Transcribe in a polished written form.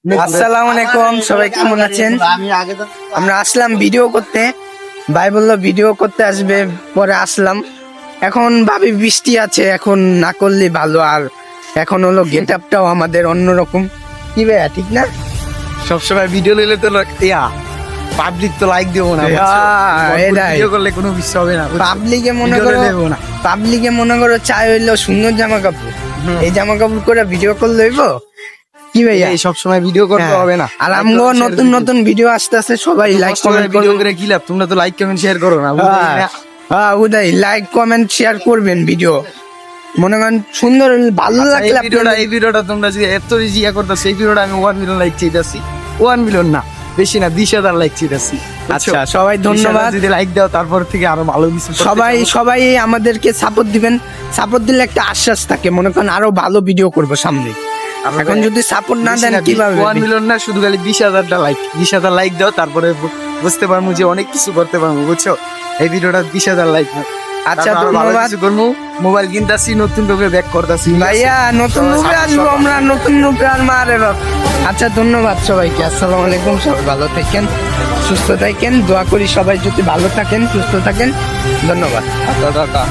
আসসালামু আলাইকুম, সবাই কেমন আছেন? আমরা আসলাম ভিডিও করতে, ভাই বললো ভিডিও করতে আসবে, পরে আসলাম। এখন ভাবি বৃষ্টি আছে, এখন না করলে ভালো। আর এখন হলো গেট আপটাও আমাদের অন্যরকম। কি ভাইয়া, ঠিক না? সবসময় ভিডিও নিলে তো পাবলিক তো লাইক দেবো না, ভিডিও করলে কোনো বিষয় হবে না। পাবলিকে মনে Video করো, নেবো না। পাবলিকে মনে করো চাই হইলো সুন্দর জামা কাপড়, এই জামা কাপড় করে ভিডিও করলে হইব? কি ভাইয়া, এই সবসময় ভিডিও করতে হ্যাঁ। হবে না। আর আমগো নতুন নতুন ভিডিও আসতে আসতে সবাই লাইক কমেন্ট ভিডিও করে কি লাভ? তোমরা তো লাইক কমেন্ট শেয়ার করো না, বুঝলি না? হ্যাঁ উদয়, লাইক কমেন্ট শেয়ার করবেন। ভিডিও মনে করেন সুন্দর ভালো আচ্ছা, লাগলে এই ভিডিওটা তোমরা যে এত ইয়া করতেছো, এই ভিডিওটা আমি 1 মিলিয়ন লাইক চাইতেছি। 1 মিলিয়ন না, বেশি না, 20,000 লাইক চাইতেছি। আচ্ছা, সবাই ধন্যবাদ। যদি লাইক দাও তারপর থেকে আরো ভালো কিছু করতে সবাই চাবো। সবাই আমাদেরকে সাপোর্ট দিবেন। সাপোর্ট দিলে একটা আশ্বাস থাকে, মনে করেন আরো ভালো ভিডিও করবো সামনে। এখন যদি সাপোর্ট না দেন কিভাবে? 1 মিলিয়ন না, শুধু খালি 20,000টা লাইক, 20,000 লাইক দাও, তারপরে বুঝতে পারবো যে অনেক কিছু করতে পারবো, বুঝছো? এই ভিডিওটা 20,000 লাইক। আচ্ছা, ধন্যবাদ। মোবাইল কিনতাছি, নতুন রূপে ব্যাক করতেছি ভাইয়া নতুন রূপে আসবো আমরা, নতুন রূপে আর মারে বাপ। আচ্ছা, ধন্যবাদ সবাইকে। আসসালামু আলাইকুম, সবাই ভালো থাকেন, সুস্থ থাকেন। দোয়া করি সবাই যদি ভালো থাকেন, সুস্থ থাকেন। ধন্যবাদ। টাটা।